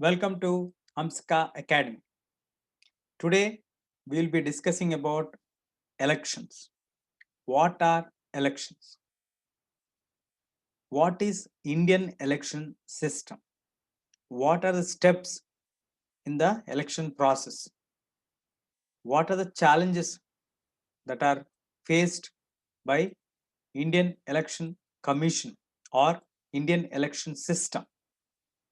Welcome to Amska Academy. Today we will be discussing about elections. What are elections? What is Indian election system? What are the steps in the election process? What are the challenges that are faced by Indian election commission or Indian election system?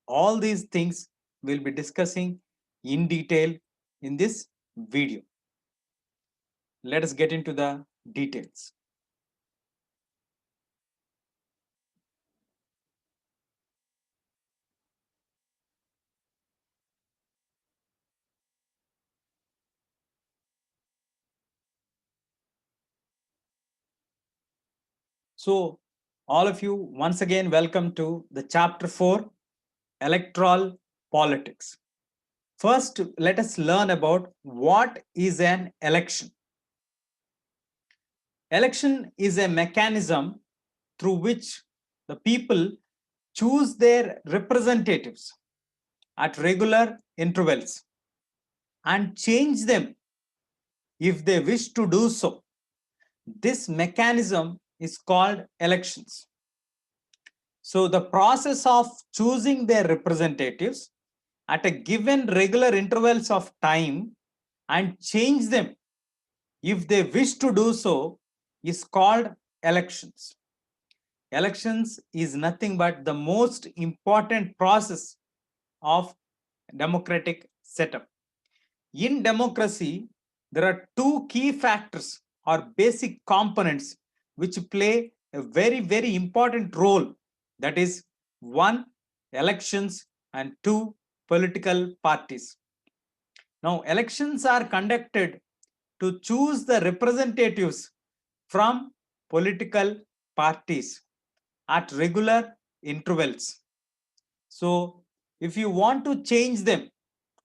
All these things we'll be discussing in detail in this video. Let us get into the details. So, all of you, once again, welcome to the chapter 4 Electoral Politics. First, let us learn about what is an election. Election is a mechanism through which the people choose their representatives at regular intervals and change them if they wish to do so. This mechanism is called elections. So the process of choosing their representatives at a given regular intervals of time and change them if they wish to do so is called elections. Elections is nothing but the most important process of democratic setup. In democracy, there are two key factors or basic components which play a very important role. That is, one, elections, and two, political parties. Now, elections are conducted to choose the representatives from political parties at regular intervals. So, if you want to change them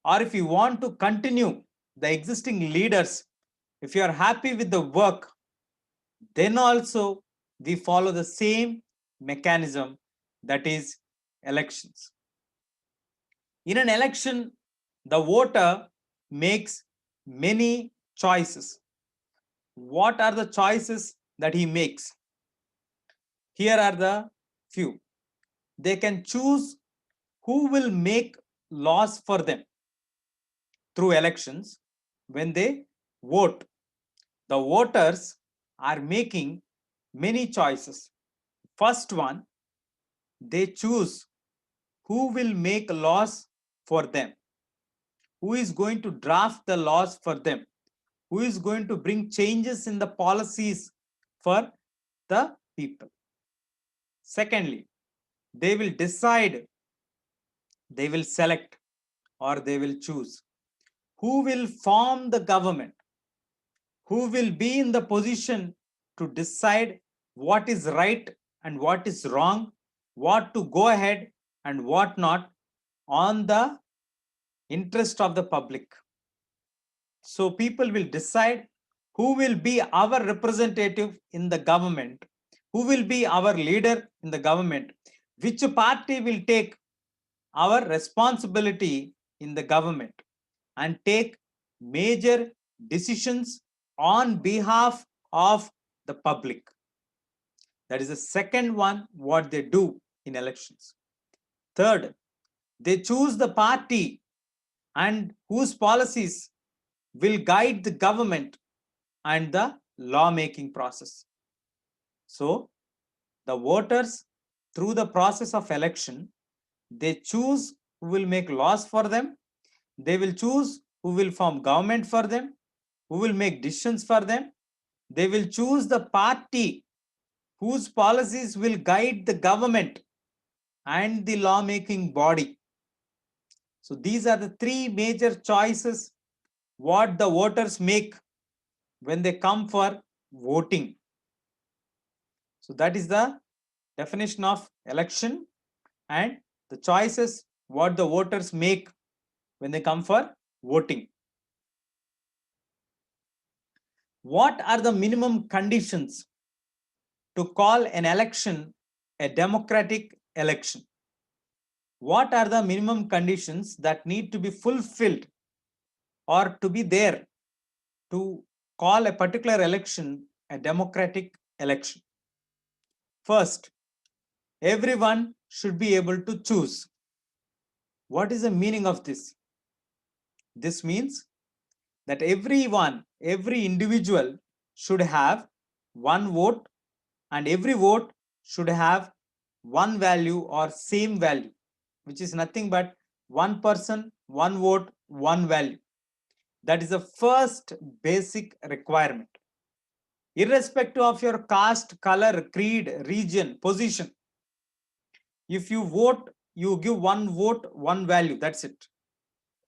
or if you want to continue the existing leaders, if you are happy with the work, then also we follow the same mechanism, that is elections. In an election, the voter makes many choices. What are the choices that he makes? Here are the few. They can choose who will make laws for them through elections. When they vote, the voters are making many choices. First one, they choose who will make laws for them, who is going to draft the laws for them, who is going to bring changes in the policies for the people. Secondly, they will decide, they will select, or they will choose who will form the government, who will be in the position to decide what is right and what is wrong, what to go ahead and what not on the interest of the public. So people will decide who will be our representative in the government, who will be our leader in the government, which party will take our responsibility in the government and take major decisions on behalf of the public. That is the second one, what they do in elections. Third, they choose the party and whose policies will guide the government and the lawmaking process. So, the voters, through the process of election, they choose who will make laws for them, they will choose who will form government for them, who will make decisions for them, they will choose the party whose policies will guide the government and the lawmaking body. So these are the three major choices what the voters make when they come for voting. So that is the definition of election and the choices what the voters make when they come for voting. What are the minimum conditions to call an election a democratic election? what are the minimum conditions that need to be fulfilled or to be there to call a particular election a democratic election. First, everyone should be able to choose. What is the meaning of this? This means that everyone, every individual should have one vote, and every vote should have one value or same value, which is nothing but one person, one vote, one value. That is the first basic requirement. Irrespective of your caste, color, creed, region, position, if you vote, you give one vote, one value. That's it.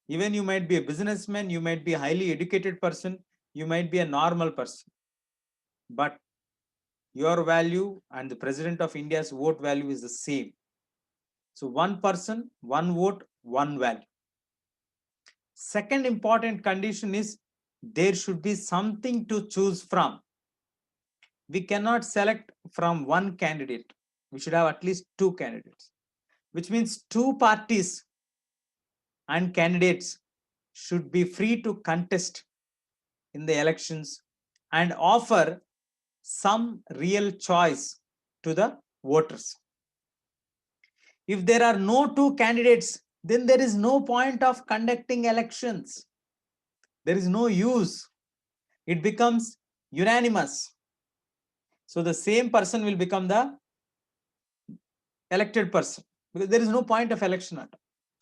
Even you might be a businessman, you might be a highly educated person, you might be a normal person. But your value and the President of India's vote value is the same. So one person, one vote, one value. Second important condition is there should be something to choose from. We cannot select from one candidate. We should have at least two candidates, which means two parties and candidates should be free to contest in the elections and offer some real choice to the voters. If there are no two candidates, then there is no point of conducting elections. There is no use. It becomes unanimous. So the same person will become the elected person because there is no point of election at all.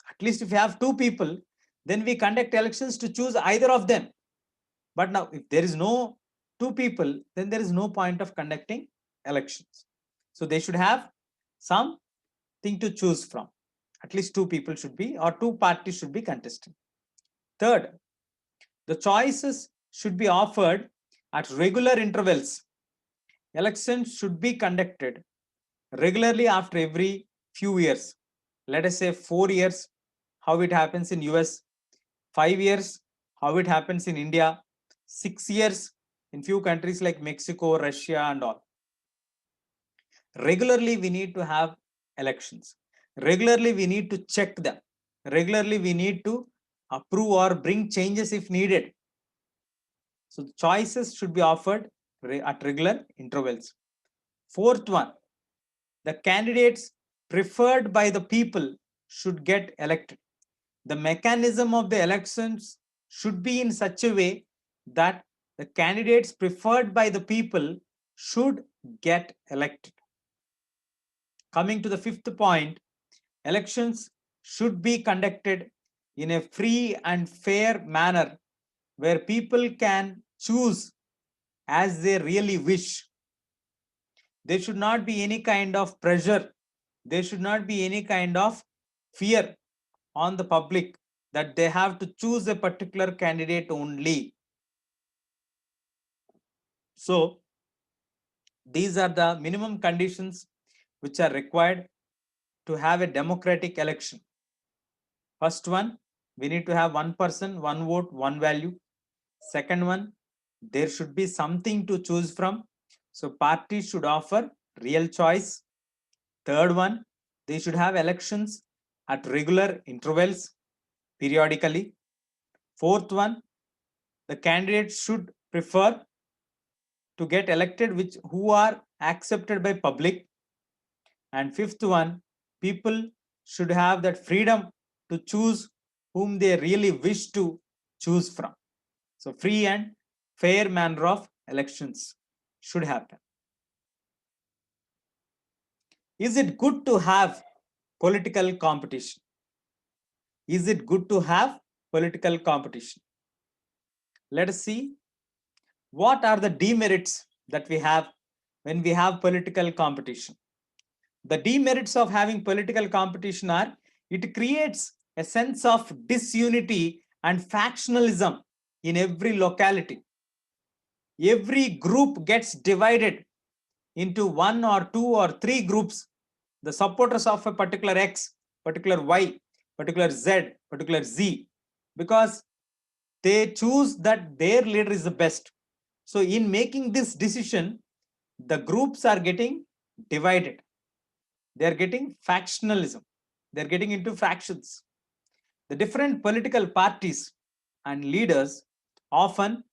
At least if you have two people, then we conduct elections to choose either of them. But now if there is no two people, then there is no point of conducting elections. So they should have something to choose from. At least two people should be, or two parties should be contesting. Third, the choices should be offered at regular intervals. Elections should be conducted regularly after every few years. Let us say 4 years, how it happens in US, 5 years, how it happens in India, 6 years in few countries like Mexico, Russia and all. Regularly we need to have elections. Regularly we need to check them. Regularly we need to approve or bring changes if needed. So the choices should be offered at regular intervals. Fourth one, the candidates preferred by the people should get elected. The mechanism of the elections should be in such a way that the candidates preferred by the people should get elected. Coming to the fifth point, elections should be conducted in a free and fair manner where people can choose as they really wish. There should not be any kind of pressure. There should not be any kind of fear on the public that they have to choose a particular candidate only. So these are the minimum conditions which are required to have a democratic election. First one, we need to have one person, one vote, one value. Second one, there should be something to choose from. So parties should offer real choice. Third one, they should have elections at regular intervals, periodically. Fourth one, the candidates should prefer to get elected who are accepted by public. And fifth one, people should have that freedom to choose whom they really wish to choose from. So free and fair manner of elections should happen. Is it good to have political competition? Is it good to have political competition? Let us see what are the demerits that we have when we have political competition. The demerits of having political competition are it creates a sense of disunity and factionalism in every locality. Every group gets divided into one or two or three groups, the supporters of a particular X, particular Y, particular Z, particular Z, because they choose that their leader is the best. So in making this decision, the groups are getting divided. They are getting factionalism. They're getting into fractions. The different political parties and leaders often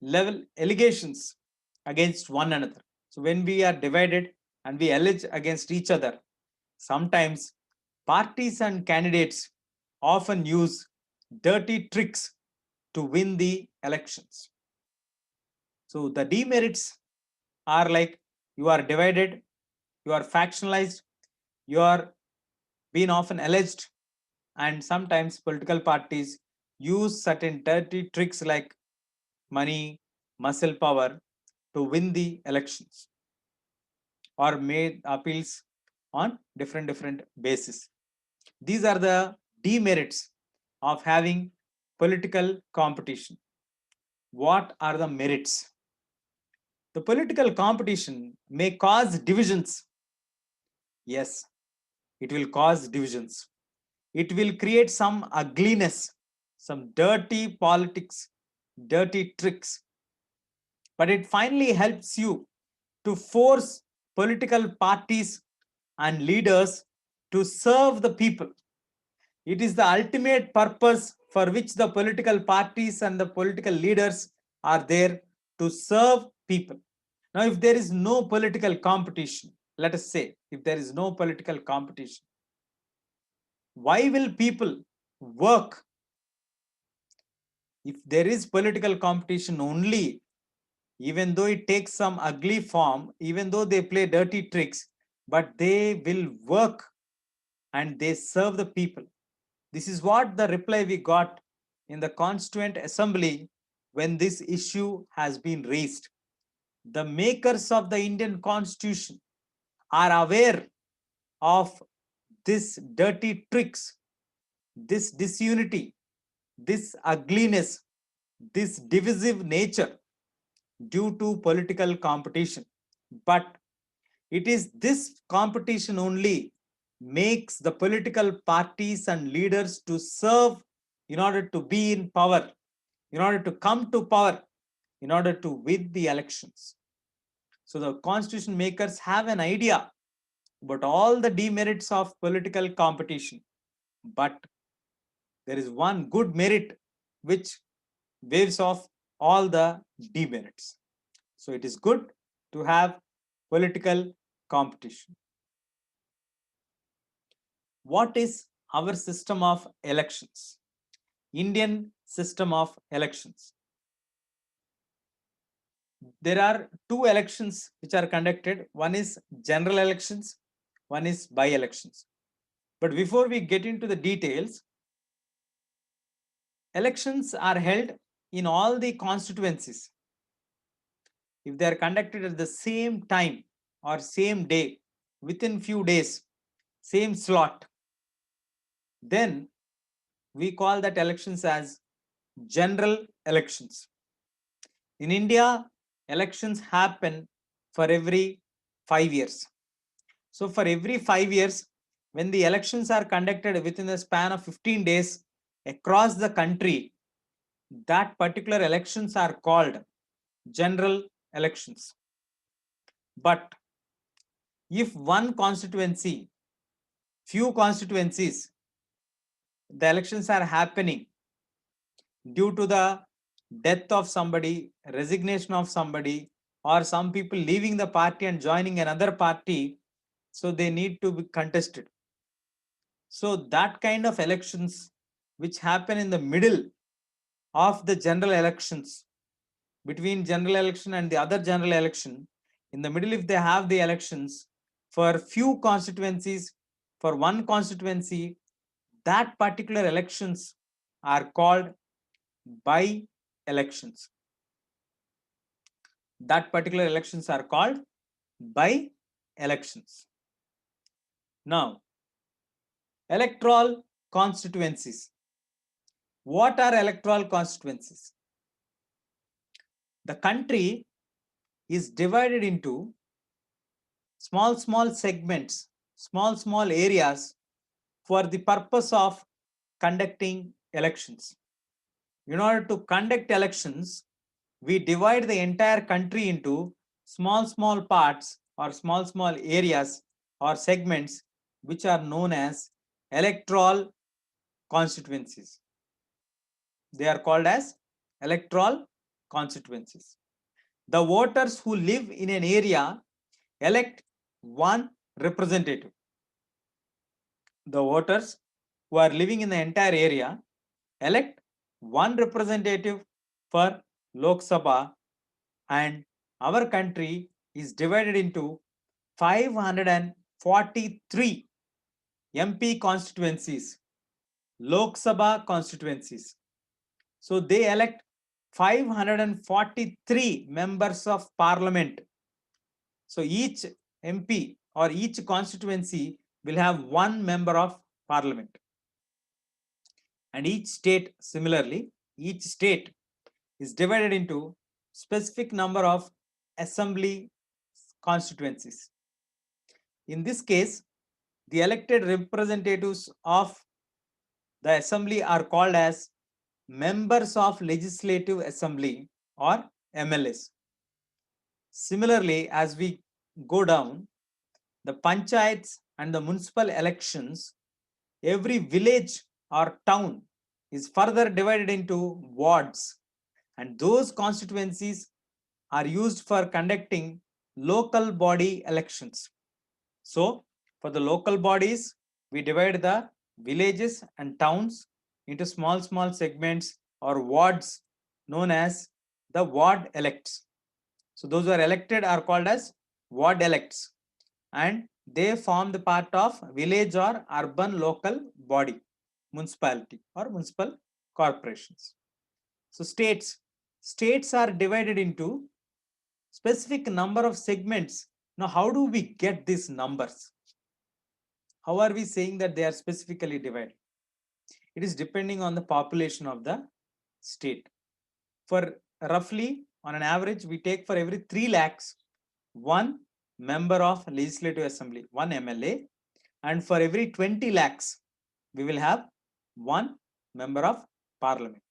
level allegations against one another. So when we are divided and we allege against each other, sometimes parties and candidates often use dirty tricks to win the elections. So the demerits are like you are divided, you are factionalized, you are being often alleged, and sometimes political parties use certain dirty tricks like money, muscle power to win the elections or made appeals on different basis. These are the demerits of having political competition. What are the merits? The political competition may cause divisions. Yes, it will cause divisions. It will create some ugliness, some dirty politics, dirty tricks. But it finally helps you to force political parties and leaders to serve the people. It is the ultimate purpose for which the political parties and the political leaders are there, to serve people. Now, if there is no political competition, let us say, if there is no political competition, why will people work? If there is political competition only, even though it takes some ugly form, even though they play dirty tricks, but they will work and they serve the people. This is what the reply we got in the Constituent Assembly when this issue has been raised. The makers of the Indian Constitution are aware of this dirty tricks, this disunity, this ugliness, this divisive nature due to political competition. But it is this competition only makes the political parties and leaders to serve in order to be in power, in order to come to power, in order to win the elections. So the constitution makers have an idea about all the demerits of political competition. But there is one good merit which waves off all the demerits. So it is good to have political competition. What is our system of elections? Indian system of elections. There are two elections which are conducted. One is general elections, one is by-elections. But before we get into the details, elections are held in all the constituencies. If they are conducted at the same time or same day, within few days, same slot, then we call that elections as general elections. In India, elections happen for every 5 years. So for every 5 years, when the elections are conducted within the span of 15 days across the country, that particular elections are called general elections. But if one constituency, few constituencies, the elections are happening due to the death of somebody, resignation of somebody, or some people leaving the party and joining another party, so they need to be contested. So that kind of elections which happen in the middle of the general elections, between general election and the other general election, in the middle, if they have the elections for few constituencies, for one constituency, that particular elections are called by elections. That particular elections are called by elections. Now, electoral constituencies. What are electoral constituencies? The country is divided into small segments, small areas for the purpose of conducting elections. In order to conduct elections, we divide the entire country into small parts or small areas or segments which are known as electoral constituencies. They are called as electoral constituencies. The voters who live in an area elect one representative. The voters who are living in the entire area elect one representative for Lok Sabha, and our country is divided into 543 MP constituencies, Lok Sabha constituencies. So they elect 543 members of parliament. So each MP or each constituency will have one member of parliament. And each state, similarly, each state is divided into specific number of assembly constituencies. In this case, the elected representatives of the assembly are called as members of legislative assembly or MLAs. Similarly, as we go down, the panchayats and the municipal elections, every village or town is further divided into wards, and those constituencies are used for conducting local body elections. So, for the local bodies, we divide the villages and towns into small segments or wards known as the ward elects. So, those who are elected are called as ward elects, and they form the part of village or urban local body, municipality or municipal corporations. So, states are divided into specific number of segments. Now, how do we get these numbers? How are we saying that they are specifically divided? It is depending on the population of the state. For roughly, on an average, we take for every 3 lakhs, one member of legislative assembly, one MLA, and for every 20 lakhs, we will have one member of parliament.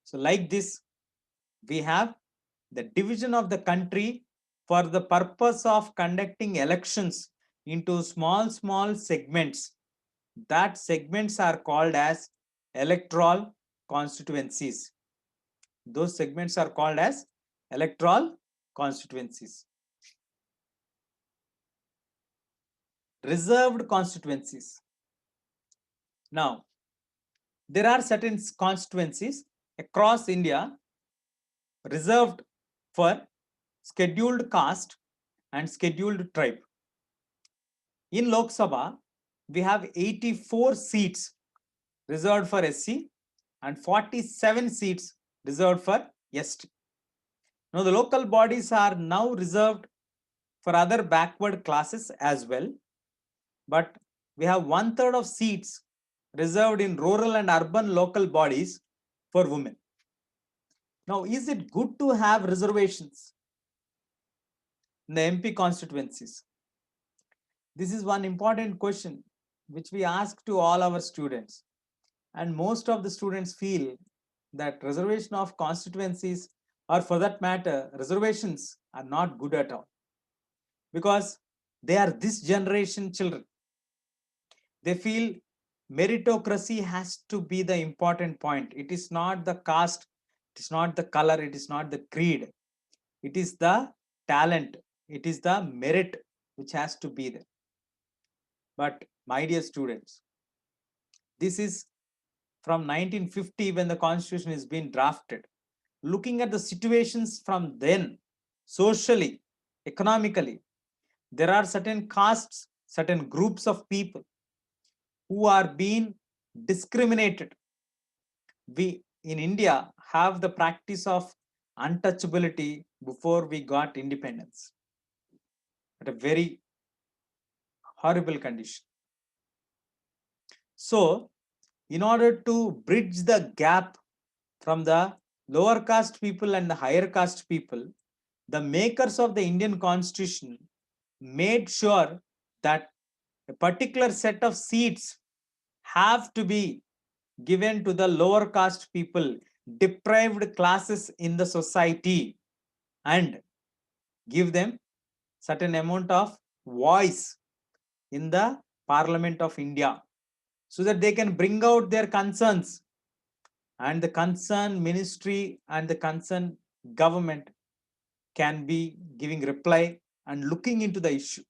So like this, we have the division of the country for the purpose of conducting elections into small segments. That segments are called as electoral constituencies. Those segments are called as electoral constituencies. Reserved constituencies. Now, there are certain constituencies across India reserved for scheduled caste and scheduled tribe. In Lok Sabha, we have 84 seats reserved for SC and 47 seats reserved for ST. Now, the local bodies are now reserved for other backward classes as well, but we have 1/3 of seats reserved in rural and urban local bodies for women. Now, is it good to have reservations in the MP constituencies? This is one important question which we ask to all our students. And most of the students feel that reservation of constituencies, or for that matter, reservations, are not good at all. Because they are this generation children. They feel meritocracy has to be the important point. It is not the caste, it is not the color, it is not the creed. It is the talent, it is the merit which has to be there. But my dear students, this is from 1950 when the constitution is being drafted. Looking at the situations from then, socially, economically, there are certain castes, certain groups of people who are being discriminated. We in India have the practice of untouchability before we got independence at a very horrible condition. So, in order to bridge the gap from the lower caste people and the higher caste people, the makers of the Indian Constitution made sure that a particular set of seats have to be given to the lower caste people, deprived classes in the society, and give them certain amount of voice in the Parliament of India. so that they can bring out their concerns, and the concerned ministry and the concerned government can be giving reply and looking into the issue.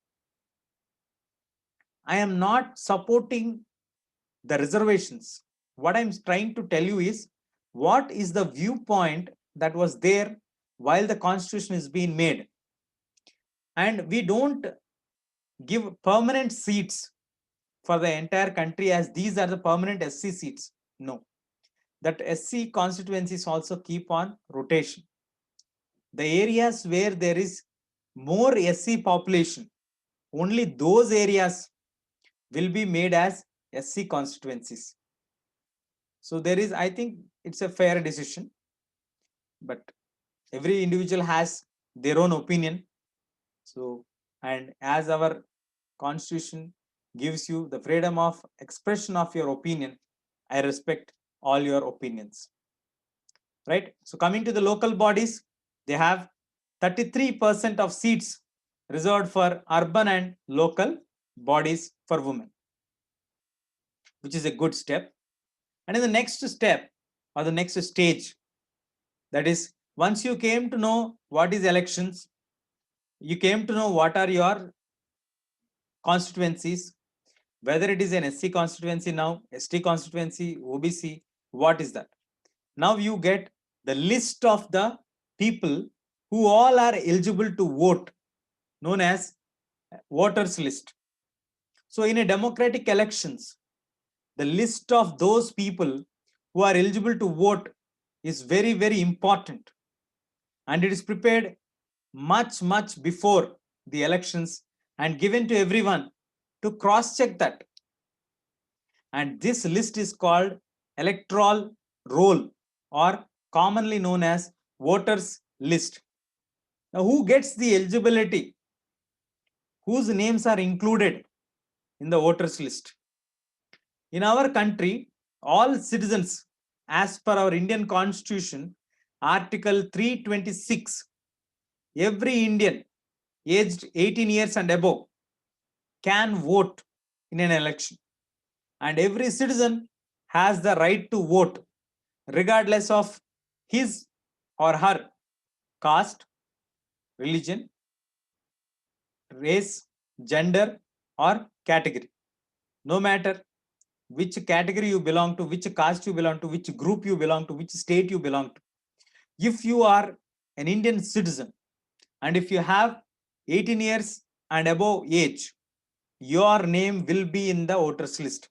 I am not supporting the reservations. What I'm trying to tell you is what is the viewpoint that was there while the constitution is being made. And we don't give permanent seats for the entire country as these are the permanent SC seats. No, that SC constituencies also keep on rotation. The areas where there is more SC population, only those areas will be made as SC constituencies. So there is, I think it's a fair decision, but every individual has their own opinion. So, and as our constitution gives you the freedom of expression of your opinion, I respect all your opinions, right? So coming to the local bodies, they have 33% of seats reserved for urban and local bodies for women, which is a good step. And in the next step or the next stage, that is, once you came to know what is elections, you came to know what are your constituencies, whether it is an SC constituency now, ST constituency, OBC, what is that? Now you get the list of the people who all are eligible to vote, known as voters list. So in a democratic elections, the list of those people who are eligible to vote is very, very important. And it is prepared much before the elections and given to everyone to cross check that. And this list is called electoral roll, or commonly known as voters list. Now, who gets the eligibility? Whose names are included in the voters list? In our country, all citizens, as per our Indian Constitution, Article 326, every Indian aged 18 years and above can vote in an election. And every citizen has the right to vote, regardless of his or her caste, religion, race, gender, or category. No matter which category you belong to, which caste you belong to, which group you belong to, which state you belong to. If you are an Indian citizen and if you have 18 years and above age, your name will be in the voters list,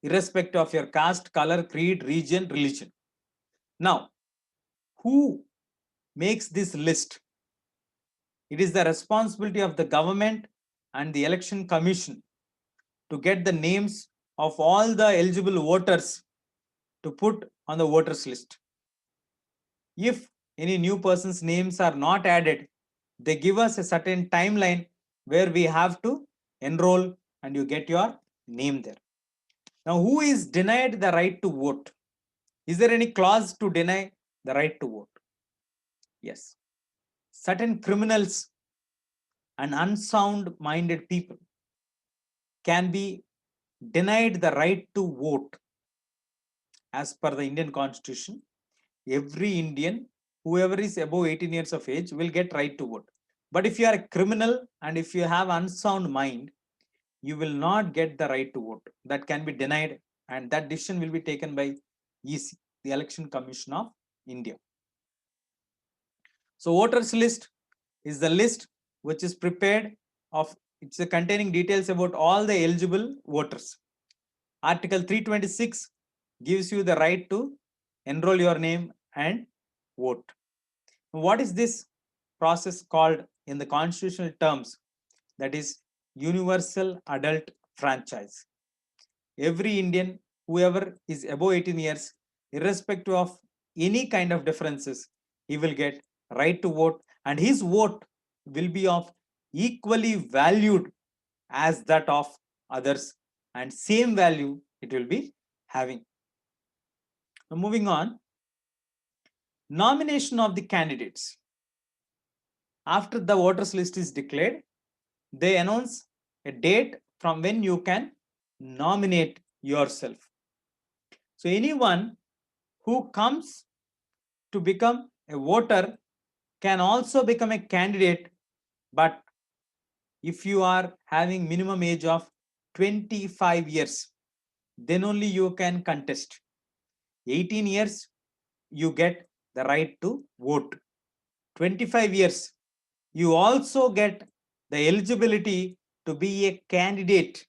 irrespective of your caste, color, creed, region, religion. Now, who makes this list? It is the responsibility of the government and the election commission to get the names of all the eligible voters to put on the voters list. If any new person's names are not added, they give us a certain timeline where we have to enroll and you get your name there. Now, who is denied the right to vote? Is there any clause to deny the right to vote? Yes. Certain criminals and unsound-minded people can be denied the right to vote. As per the Indian Constitution, every Indian, whoever is above 18 years of age, will get right to vote. But if you are a criminal and if you have unsound mind, you will not get the right to vote. That can be denied, and that decision will be taken by EC, the Election Commission of India. So voters list is the list which is prepared of, it's containing details about all the eligible voters. Article 326 gives you the right to enroll your name and vote. What is this process called in the constitutional terms? That is universal adult franchise. Every Indian, whoever is above 18 years, irrespective of any kind of differences, he will get right to vote, and his vote will be of equally valued as that of others, and same value it will be having. Now moving on, nomination of the candidates. After the voters list is declared, they announce a date from when you can nominate yourself. So anyone who comes to become a voter can also become a candidate, but if you are having minimum age of 25 years, then only you can contest. 18 years, you get the right to vote. 25 years, you also get the eligibility to be a candidate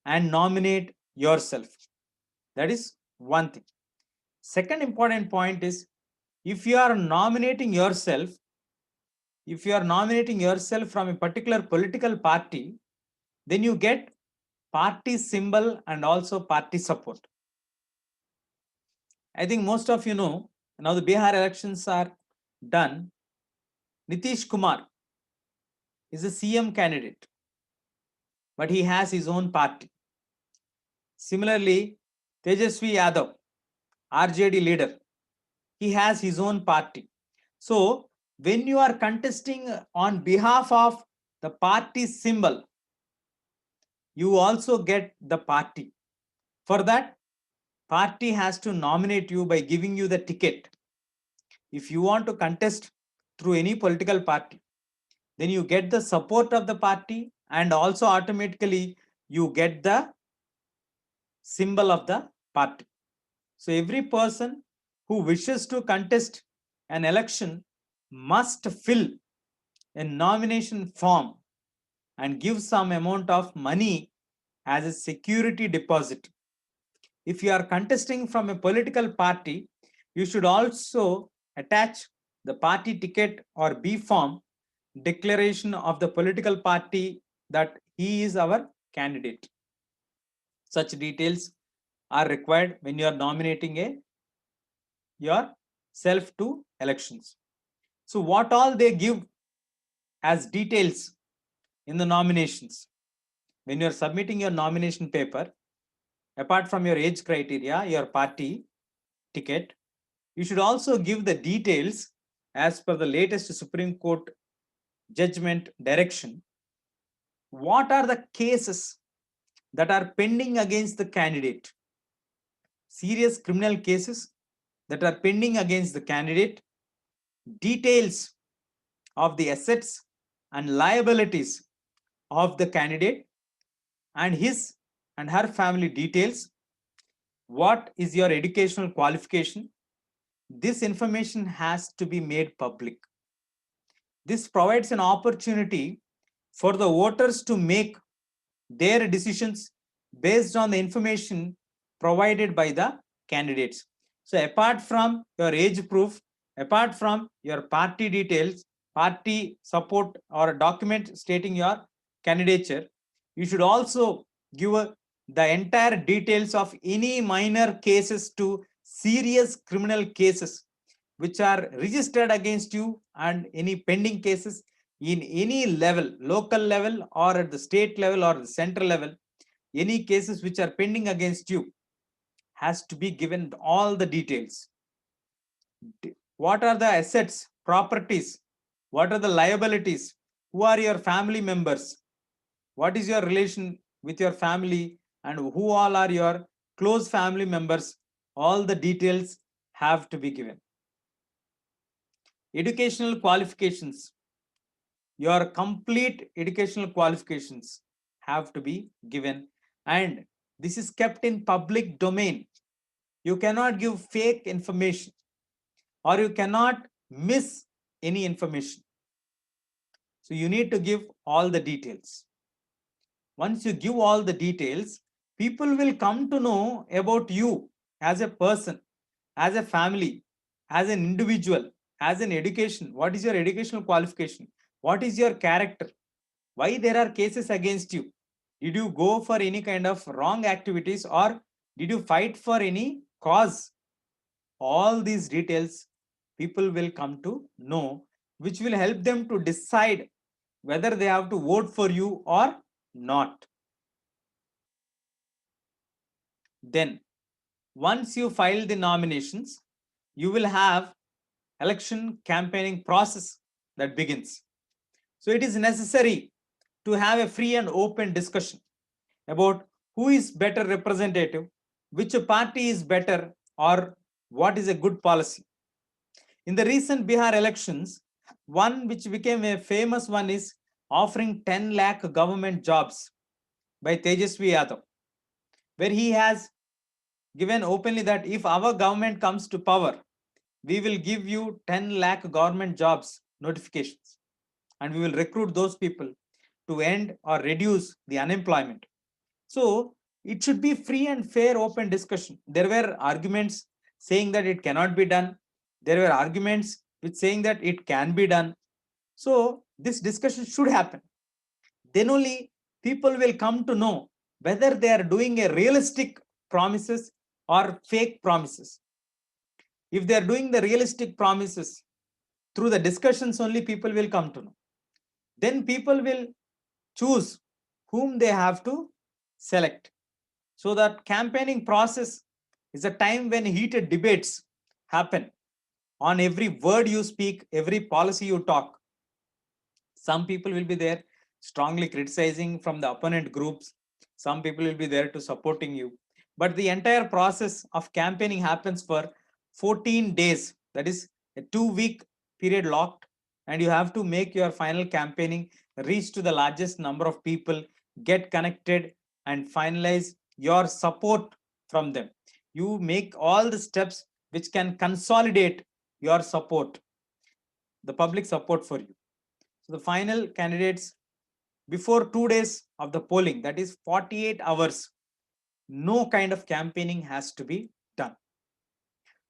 and nominate yourself. That is one thing. Second important point is, if you are nominating yourself, if you are nominating yourself from a particular political party, then you get party symbol and also party support. I think most of you know, now the Bihar elections are done. Nitish Kumar is a CM candidate, but he has his own party. Similarly, Tejasvi Yadav, RJD leader, he has his own party. So when you are contesting on behalf of the party symbol, you also get the party. For that, party has to nominate you by giving you the ticket. If you want to contest through any political party, then you get the support of the party and also automatically you get the symbol of the party. So every person who wishes to contest an election must fill a nomination form and give some amount of money as a security deposit. If you are contesting from a political party, you should also attach the party ticket or B form declaration of the political party that he is our candidate. Such details are required when you are nominating yourself to elections. So what all they give as details in the nominations? When you are submitting your nomination paper, apart from your age criteria, your party ticket, you should also give the details as per the latest Supreme Court judgment direction. What are the cases that are pending against the candidate? Serious criminal cases that are pending against the candidate, details of the assets and liabilities of the candidate, and his and her family details. What is your educational qualification? This information has to be made public. This provides an opportunity for the voters to make their decisions based on the information provided by the candidates. So apart from your age proof, apart from your party details, party support or a document stating your candidature, you should also give the entire details of any minor cases to serious criminal cases which are registered against you and any pending cases in any level, local level or at the state level or the central level, any cases which are pending against you has to be given all the details. What are the assets, properties? What are the liabilities? Who are your family members? What is your relation with your family and who all are your close family members? All the details have to be given. Educational qualifications. Your complete educational qualifications have to be given, and this is kept in public domain. You cannot give fake information or you cannot miss any information. So you need to give all the details. Once you give all the details, people will come to know about you as a person, as a family, as an individual, as an education. What is your educational qualification? What is your character? Why there are cases against you? Did you go for any kind of wrong activities or did you fight for any cause? All these details people will come to know, which will help them to decide whether they have to vote for you or not. Then, once you file the nominations, you will have election campaigning process that begins. So it is necessary to have a free and open discussion about who is better representative, which party is better, or what is a good policy. In the recent Bihar elections, one which became a famous one is offering 10 lakh government jobs by Tejasvi Yadav, where he has given openly that if our government comes to power, we will give you 10 lakh government jobs notifications, and we will recruit those people to end or reduce the unemployment. So it should be free and fair, open discussion. There were arguments saying that it cannot be done. There were arguments which saying that it can be done. So this discussion should happen. Then only people will come to know whether they are doing a realistic promises or fake promises. If they are doing the realistic promises, through the discussions only people will come to know. Then people will choose whom they have to select. So that campaigning process is a time when heated debates happen on every word you speak, every policy you talk. Some people will be there strongly criticizing from the opponent groups. Some people will be there to supporting you. But the entire process of campaigning happens for 14 days. That is a 2-week period locked. And you have to make your final campaigning reach to the largest number of people, get connected, and finalize your support from them. You make all the steps which can consolidate your support, the public support for you. So the final candidates, before 2 days of the polling, that is 48 hours, no kind of campaigning has to be done.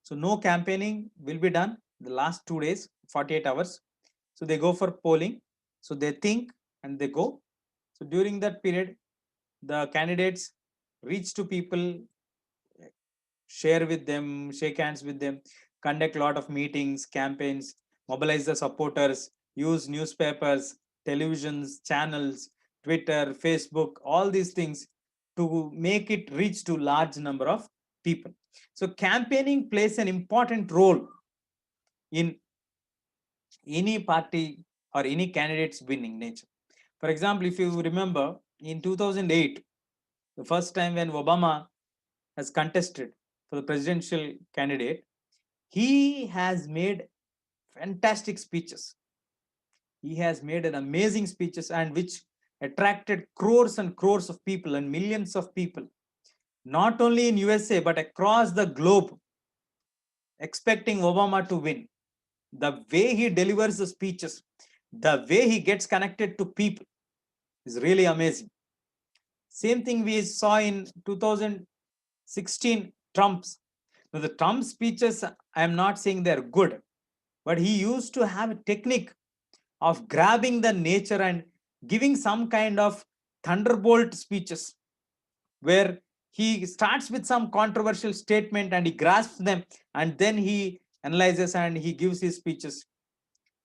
So no campaigning will be done the last 2 days, 48 hours. So they go for polling. So they think and they go. So during that period, the candidates reach to people, share with them, shake hands with them, conduct a lot of meetings, campaigns, mobilize the supporters, use newspapers, televisions, channels, Twitter, Facebook, all these things to make it reach to large number of people. So campaigning plays an important role in any party or any candidate's winning nature. For example, if you remember in 2008, the first time when Obama has contested for the presidential candidate, he has made fantastic speeches. He has made an amazing speeches, and which attracted crores and crores of people and millions of people, not only in USA but across the globe, expecting Obama to win. The way he delivers the speeches, the way he gets connected to people is really amazing. Same thing we saw in 2016 Trump's. Now the Trump speeches, I am not saying they're good, but he used to have a technique of grabbing the nature and giving some kind of thunderbolt speeches where he starts with some controversial statement and he grasps them and then he analyzes and he gives his speeches.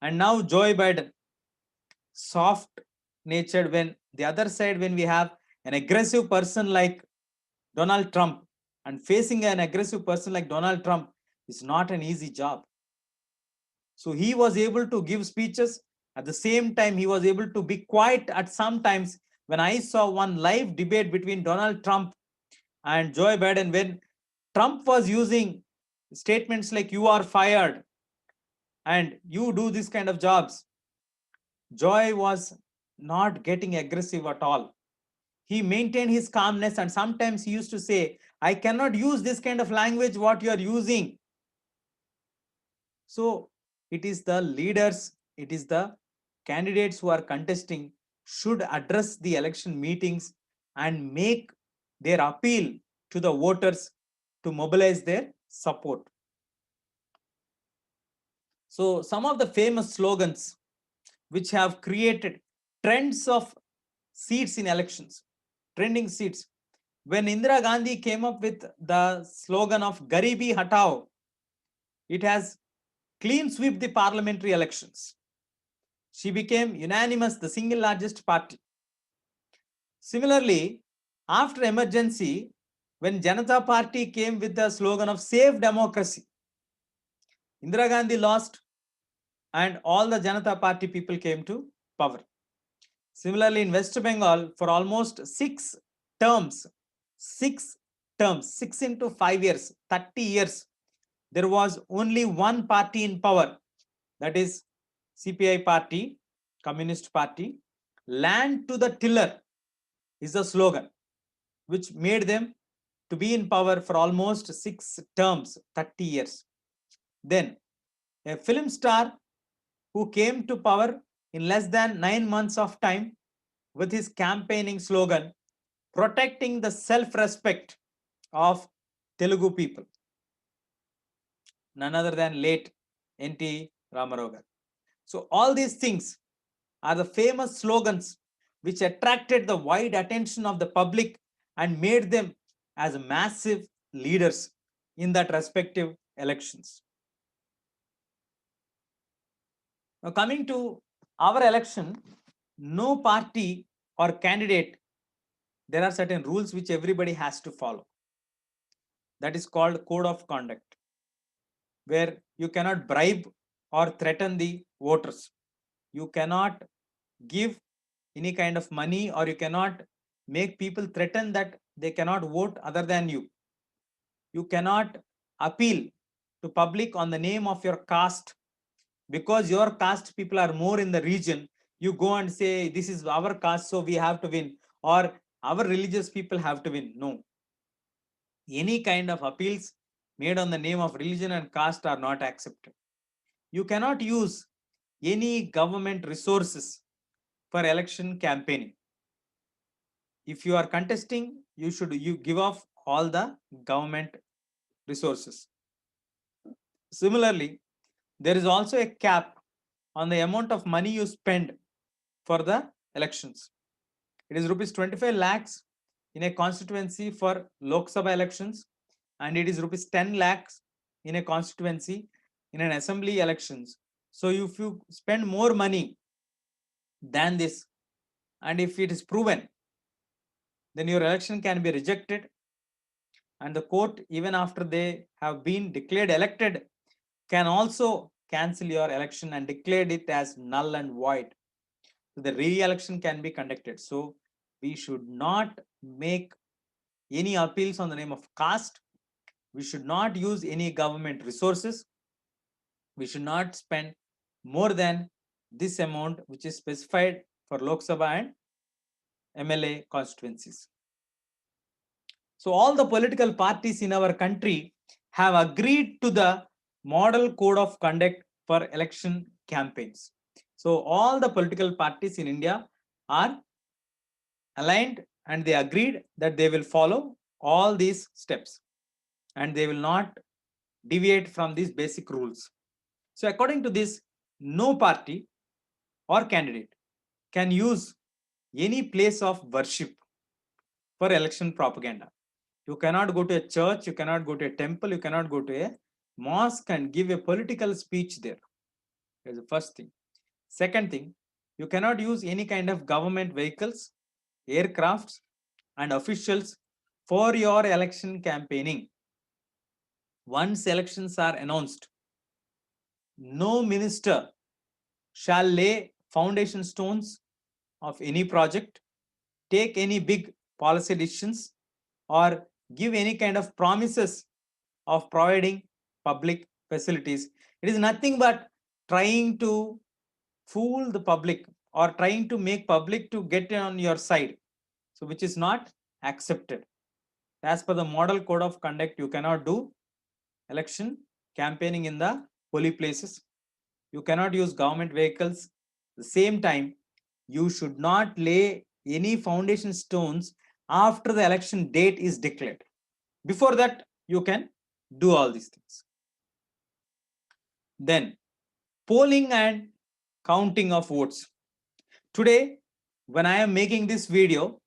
And now Joe Biden, soft natured, when the other side, when we have an aggressive person like Donald Trump, and facing an aggressive person like Donald Trump is not an easy job. So he was able to give speeches. At the same time, he was able to be quiet at some times. When I saw one live debate between Donald Trump and Joe Biden, when Trump was using statements like "you are fired" and "you do this kind of jobs," Joy was not getting aggressive at all. He maintained his calmness, and sometimes he used to say, "I cannot use this kind of language what you are using." So it is the leaders, it is the candidates who are contesting should address the election meetings and make their appeal to the voters to mobilize their support. So some of the famous slogans which have created trends of seats in elections, trending seats. When Indira Gandhi came up with the slogan of Garibi Hatao, it has clean sweep the parliamentary elections. She became unanimous, the single largest party. Similarly, after emergency, when Janata Party came with the slogan of Save Democracy, Indira Gandhi lost and all the Janata Party people came to power. Similarly, in West Bengal, for almost 6 terms, 6 terms, 6 into 5 years, 30 years, there was only one party in power, that is CPI party, Communist Party. Land to the tiller is the slogan which made them to be in power for almost 6 terms, 30 years. Then a film star who came to power in less than 9 months of time with his campaigning slogan, protecting the self-respect of Telugu people. None other than late N.T. Ramarao garu. So all these things are the famous slogans which attracted the wide attention of the public and made them as massive leaders in that respective elections. Now coming to our election, no party or candidate, there are certain rules which everybody has to follow. That is called code of conduct, where you cannot bribe or threaten the voters. You cannot give any kind of money, or you cannot make people threaten that they cannot vote other than you. You cannot appeal to public on the name of your caste, because your caste people are more in the region. You go and say this is our caste, so we have to win, or our religious people have to win. No, any kind of appeals made on the name of religion and caste are not accepted. You cannot use any government resources for election campaigning. If you are contesting, you give off all the government resources. Similarly, there is also a cap on the amount of money you spend for the elections. It is rupees 25 lakhs in a constituency for Lok Sabha elections, and it is rupees 10 lakhs in a constituency in an assembly elections. So if you spend more money than this, and if it is proven, then your election can be rejected, and the court, even after they have been declared elected, can also cancel your election and declare it as null and void. So the re-election can be conducted. So we should not make any appeals on the name of caste. We should not use any government resources. We should not spend more than this amount which is specified for Lok Sabha and MLA constituencies. So all the political parties in our country have agreed to the model code of conduct for election campaigns. So all the political parties in India are aligned and they agreed that they will follow all these steps and they will not deviate from these basic rules. So according to this, no party or candidate can use any place of worship for election propaganda. You cannot go to a church, you cannot go to a temple, you cannot go to a mosque and give a political speech there. That's the first thing. Second thing, you cannot use any kind of government vehicles, aircrafts, and officials for your election campaigning. Once elections are announced, no minister shall lay foundation stones of any project, take any big policy decisions, or give any kind of promises of providing public facilities. It is nothing but trying to fool the public or trying to make public to get on your side. So which is not accepted. As per the model code of conduct, you cannot do election campaigning in the holy places. You cannot use government vehicles. At the same time, you should not lay any foundation stones after the election date is declared. Before that, you can do all these things. Then, polling and counting of votes. Today, when I am making this video,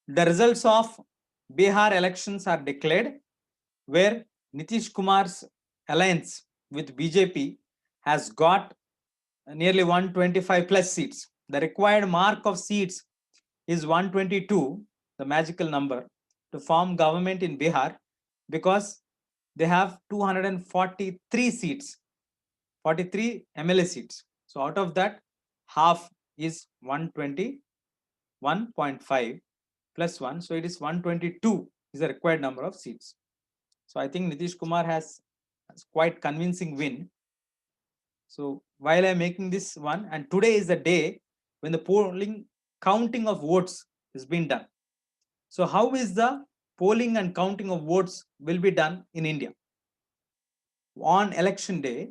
the results of Bihar elections are declared, where Nitish Kumar's alliance with BJP has got nearly 125 plus seats. The required mark of seats is 122, the magical number, to form government in Bihar, because they have 243 seats, 43 MLA seats. So out of that, half is 121.5 plus 1. So it is 122 is the required number of seats. So I think Nitish Kumar has quite convincing win. So while I'm making this one, and today is the day when the polling counting of votes is being done. So how is the polling and counting of votes will be done in India? On election day,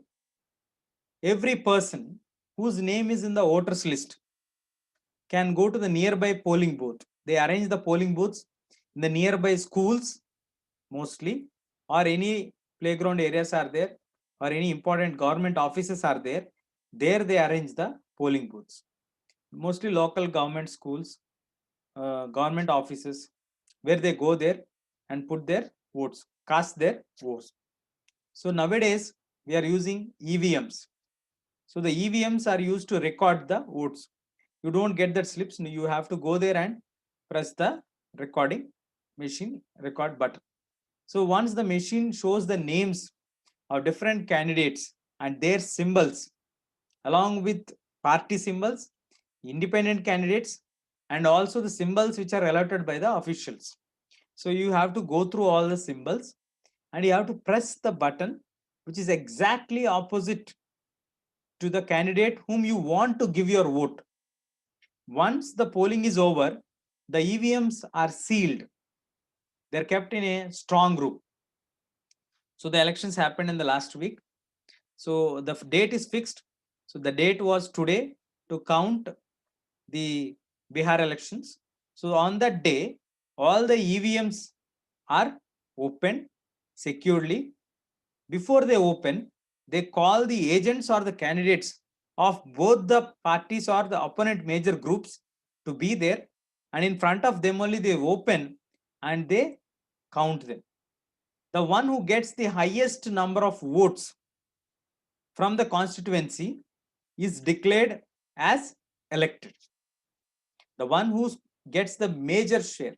every person whose name is in the voters list can go to the nearby polling booth. They arrange the polling booths in the nearby schools mostly, or any playground areas are there, or any important government offices are there. There they arrange the polling booths. Mostly local government schools, government offices, where they go there and put their votes, cast their votes. So nowadays we are using EVMs. So the EVMs are used to record the votes. You don't get that slips. You have to go there and press the recording machine record button. So once the machine shows the names of different candidates and their symbols, along with party symbols, independent candidates, and also the symbols which are allotted by the officials. So you have to go through all the symbols and you have to press the button which is exactly opposite to the candidate whom you want to give your vote. Once the polling is over, the EVMs are sealed. They're kept in a strong room. So the elections happened in the last week. So the date is fixed. So the date was today to count the Bihar elections. So on that day, all the EVMs are opened securely. Before they open, they call the agents or the candidates of both the parties or the opponent major groups to be there, and in front of them only they open and they count them. The one who gets the highest number of votes from the constituency is declared as elected. The one who gets the major share,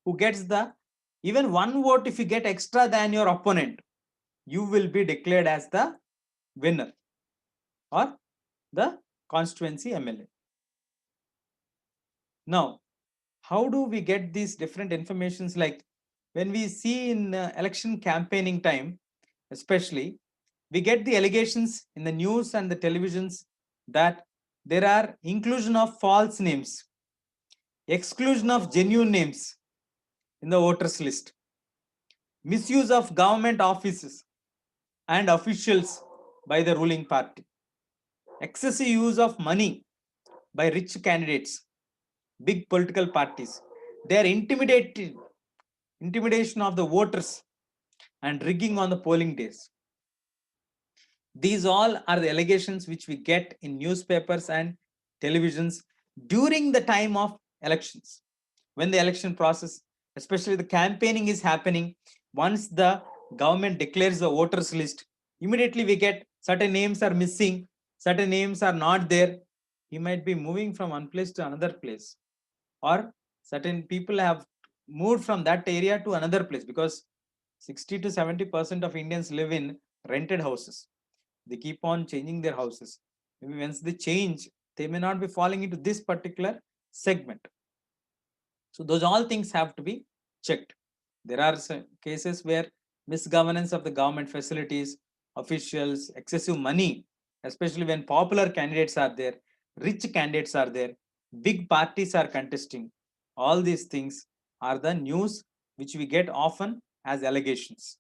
who gets the even one vote, if you get extra than your opponent, you will be declared as the winner or the constituency MLA. Now, how do we get these different informations? Like when we see in election campaigning time, especially, we get the allegations in the news and the televisions that there are inclusion of false names, exclusion of genuine names in the voters list, misuse of government offices and officials by the ruling party, excessive use of money by rich candidates, big political parties. They are intimidation of the voters and rigging on the polling days. These all are the allegations which we get in newspapers and televisions during the time of elections. When the election process, especially the campaigning is happening, once the government declares the voters list, immediately we get certain names are missing, certain names are not there. He might be moving from one place to another place, or certain people have moved from that area to another place, because 60 to 70% of Indians live in rented houses. They keep on changing their houses. Maybe once they change, they may not be falling into this particular segment. So those all things have to be checked. There are some cases where misgovernance of the government facilities, officials, excessive money, especially when popular candidates are there, rich candidates are there, big parties are contesting. All these things are the news which we get often as allegations.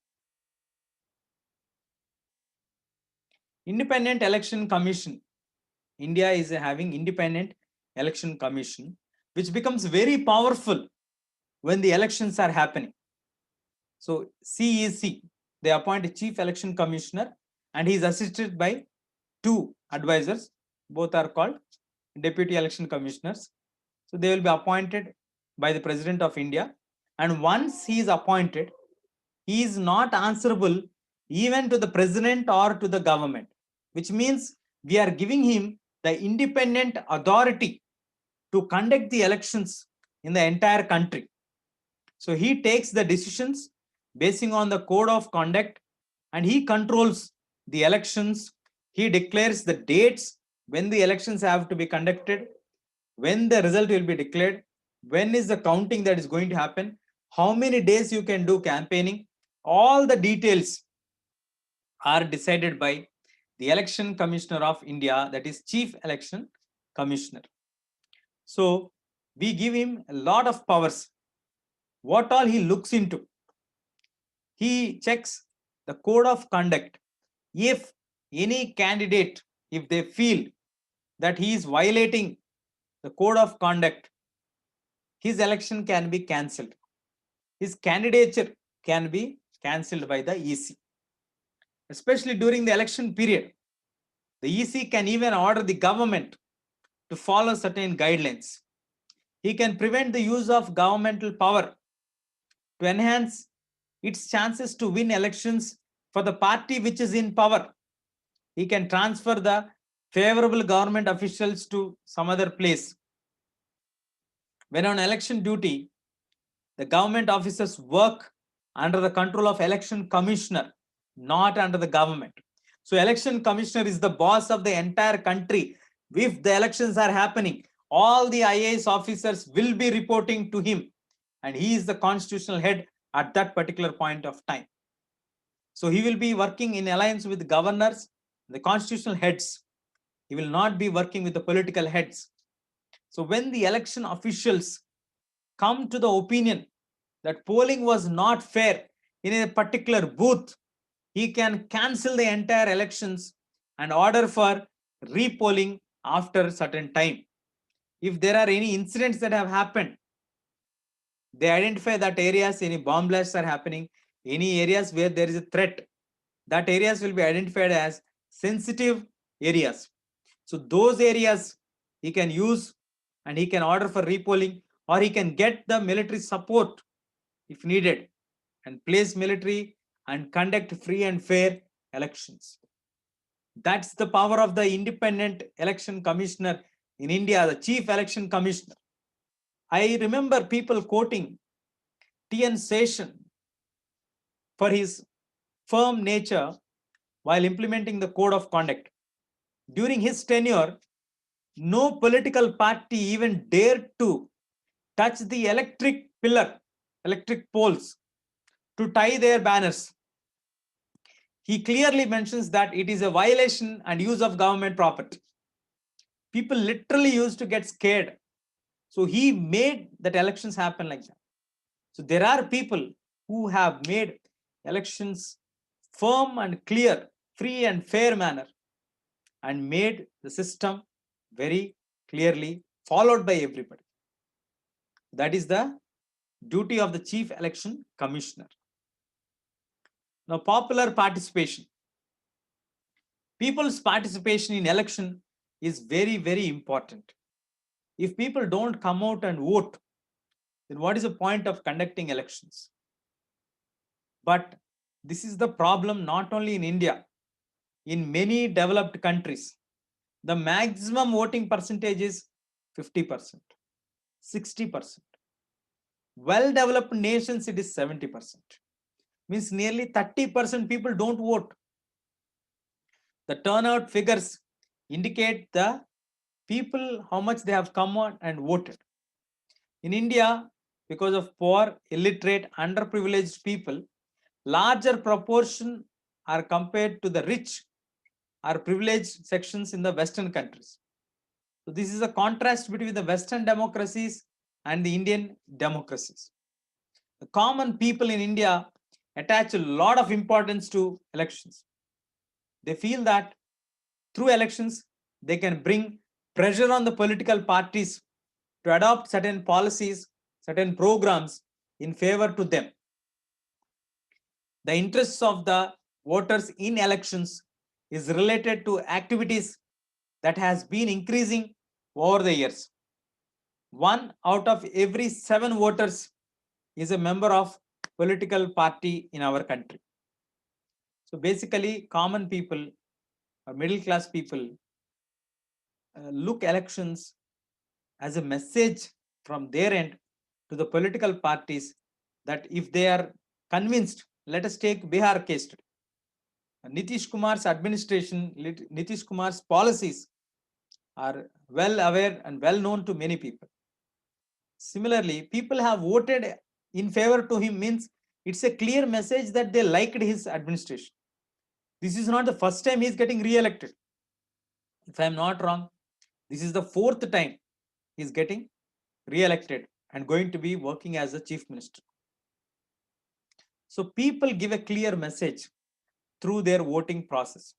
Independent Election Commission. India is having Independent Election Commission, which becomes very powerful when the elections are happening. So CEC, they appoint a Chief Election Commissioner and he is assisted by two advisors. Both are called Deputy Election Commissioners. So they will be appointed by the President of India. And once he is appointed, he is not answerable even to the President or to the government, which means we are giving him the independent authority to conduct the elections in the entire country. So he takes the decisions basing on the code of conduct and he controls the elections. He declares the dates when the elections have to be conducted, when the result will be declared, when is the counting that is going to happen, how many days you can do campaigning. All the details are decided by the Election Commissioner of India, that is Chief Election Commissioner. So we give him a lot of powers. What all he looks into? He checks the code of conduct. If any candidate, if they feel that he is violating the code of conduct, his election can be cancelled. His candidature can be cancelled by the EC. Especially during the election period, the EC can even order the government to follow certain guidelines. He can prevent the use of governmental power to enhance its chances to win elections for the party which is in power. He can transfer the favorable government officials to some other place. When on election duty, the government officers work under the control of election commissioner, not under the government. So election commissioner is the boss of the entire country. If the elections are happening, all the IAS officers will be reporting to him, and he is the constitutional head at that particular point of time. So he will be working in alliance with the governors, the constitutional heads. He will not be working with the political heads. So when the election officials come to the opinion that polling was not fair in a particular booth, he can cancel the entire elections and order for repolling after a certain time. If there are any incidents that have happened, they identify that areas, any bomb blasts are happening, any areas where there is a threat, that areas will be identified as sensitive areas. So those areas he can use and he can order for repolling, or he can get the military support if needed and place military and conduct free and fair elections. That's the power of the independent election commissioner in India, the chief election commissioner. I remember people quoting T.N. Seshan for his firm nature while implementing the code of conduct. During his tenure, no political party even dared to touch the electric pillar, electric poles to tie their banners. He clearly mentions that it is a violation and use of government property. People literally used to get scared. So he made that elections happen like that. So there are people who have made elections firm and clear, free and fair manner, and made the system very clearly followed by everybody. That is the duty of the chief election commissioner. Now, popular participation. People's participation in election is very, very important. If people don't come out and vote, then what is the point of conducting elections? But this is the problem not only in India, in many developed countries. The maximum voting percentage is 50%, 60%. Well-developed nations, it is 70%. Means nearly 30% people don't vote. The turnout figures indicate the people, how much they have come on and voted. In India, because of poor, illiterate, underprivileged people, larger proportion are compared to the rich or privileged sections in the Western countries. So this is a contrast between the Western democracies and the Indian democracies. The common people in India attach a lot of importance to elections. They feel that through elections, they can bring pressure on the political parties to adopt certain policies, certain programs in favor to them. The interests of the voters in elections is related to activities that has been increasing over the years. 1 out of every 7 voters is a member of political party in our country. So basically, common people or middle class people look elections as a message from their end to the political parties that if they are convinced, let us take Bihar case today. Nitish Kumar's administration, Nitish Kumar's policies are well aware and well known to many people. Similarly, people have voted in favor to him means it's a clear message that they liked his administration. This is not the first time he's getting re-elected. If I'm not wrong, this is the fourth time he's getting re-elected and going to be working as a chief minister. So people give a clear message through their voting process.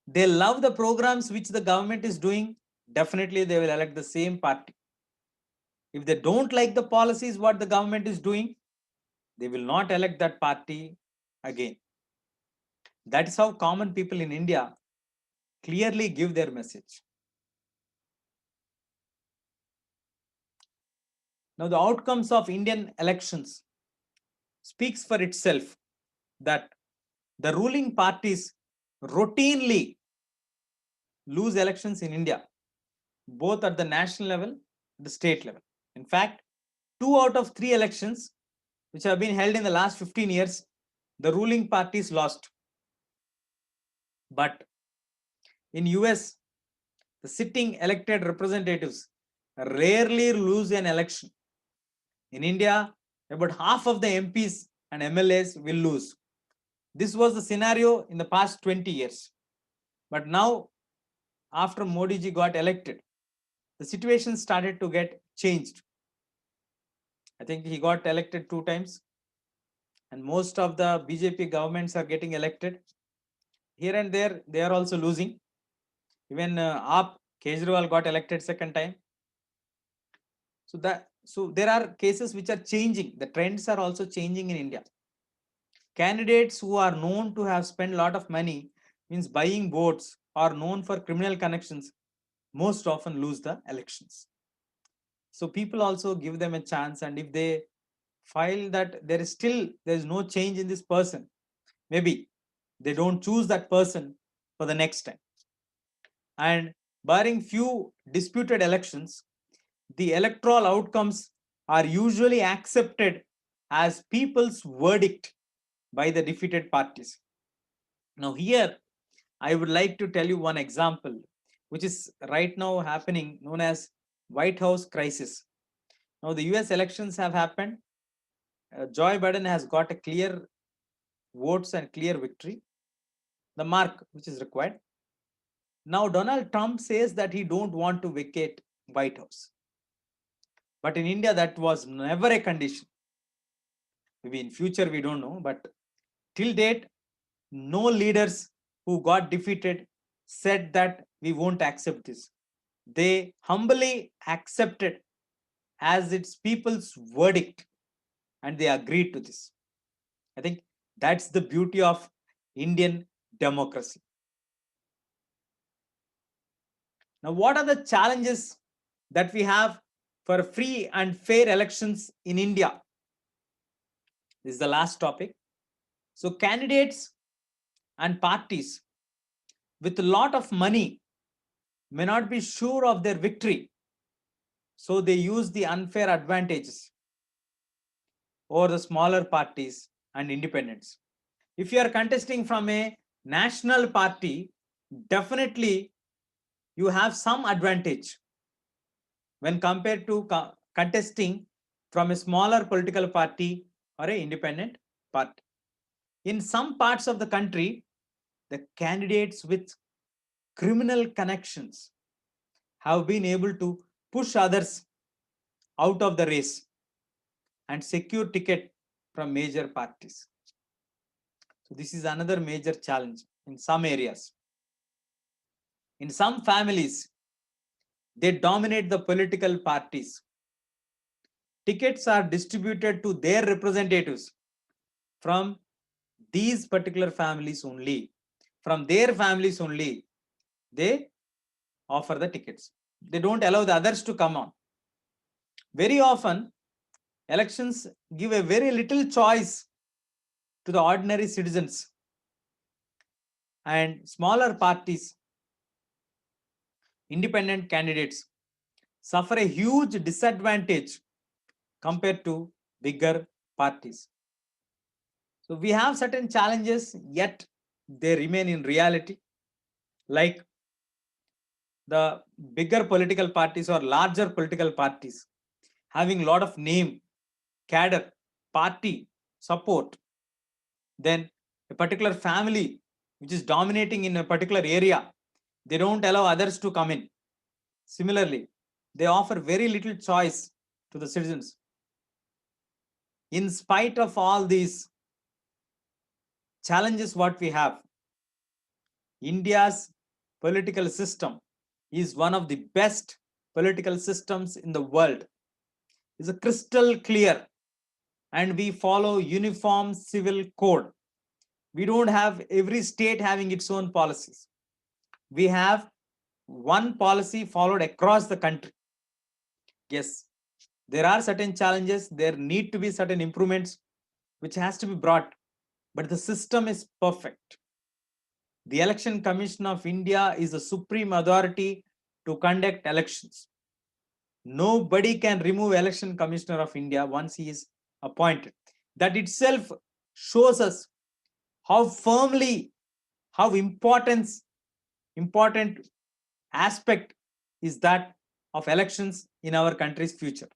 They love the programs which the government is doing, definitely they will elect the same party. If they don't like the policies what the government is doing, they will not elect that party again. That is how common people in India clearly give their message. Now the outcomes of Indian elections speaks for itself that the ruling parties routinely lose elections in India, both at the national level, the state level. In fact, 2 out of 3 elections which have been held in the last 15 years, the ruling parties lost. But in US, the sitting elected representatives rarely lose an election. In India, about half of the MPs and MLAs will lose. This was the scenario in the past 20 years. But now, after Modi ji got elected, the situation started to get changed. I think he got elected 2 times, and most of the BJP governments are getting elected. Here and there, they are also losing. Even Kejriwal got elected second time. So there are cases which are changing. The trends are also changing in India. Candidates who are known to have spent a lot of money, means buying votes, or known for criminal connections, most often lose the elections. So people also give them a chance, and if they file that there is no change in this person, maybe they don't choose that person for the next time. And barring few disputed elections, the electoral outcomes are usually accepted as people's verdict by the defeated parties. Now here, I would like to tell you one example, which is right now happening, known as White House crisis. Now the US elections have happened. Joe Biden has got a clear votes and clear victory, the mark which is required. Now Donald Trump says that he don't want to vacate White House. But in India, that was never a condition. Maybe in future, we don't know. But till date, no leaders who got defeated said that we won't accept this. They humbly accepted as its people's verdict, and they agreed to this. I think that's the beauty of Indian democracy. Now, what are the challenges that we have for free and fair elections in India? This is the last topic. So candidates and parties with a lot of money may not be sure of their victory. So they use the unfair advantages over the smaller parties and independents. If you are contesting from a national party, definitely you have some advantage when compared to contesting from a smaller political party or an independent party. In some parts of the country, the candidates with criminal connections have been able to push others out of the race and secure ticket from major parties. So this is another major challenge in some areas. In some families, they dominate the political parties. Tickets are distributed to their representatives from these particular families only. From their families only, they offer the tickets. They don't allow the others to come on. Very often, elections give a very little choice to the ordinary citizens, and smaller parties, independent candidates, suffer a huge disadvantage compared to bigger parties. So we have certain challenges, yet they remain in reality, like the bigger political parties or larger political parties having a lot of name cadre, party, support. Then a particular family which is dominating in a particular area, they don't allow others to come in. Similarly, they offer very little choice to the citizens. In spite of all these challenges what we have, India's political system is one of the best political systems in the world. It's a crystal clear, and we follow uniform civil code. We don't have every state having its own policies. We have one policy followed across the country. Yes, there are certain challenges, there need to be certain improvements which has to be brought, but the system is perfect. The Election Commission of India is the supreme authority to conduct elections. Nobody can remove Election Commissioner of India once he is appointed. That itself shows us how firmly, how important aspect is that of elections in our country's future.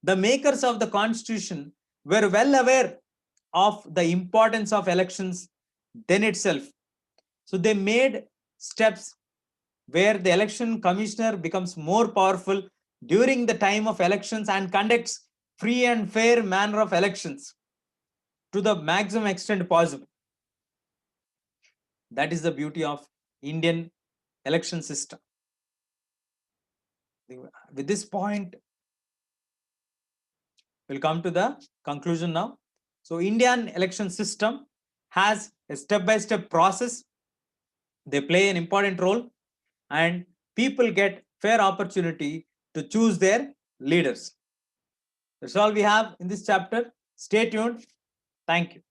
The makers of the constitution were well aware of the importance of elections then itself. So they made steps where the election commissioner becomes more powerful during the time of elections and conducts free and fair manner of elections to the maximum extent possible. That is the beauty of Indian election system. With this point, we'll come to the conclusion now. So Indian election system has a step-by-step process. They play an important role, and people get fair opportunity to choose their leaders. That's all we have in this chapter. Stay tuned. Thank you.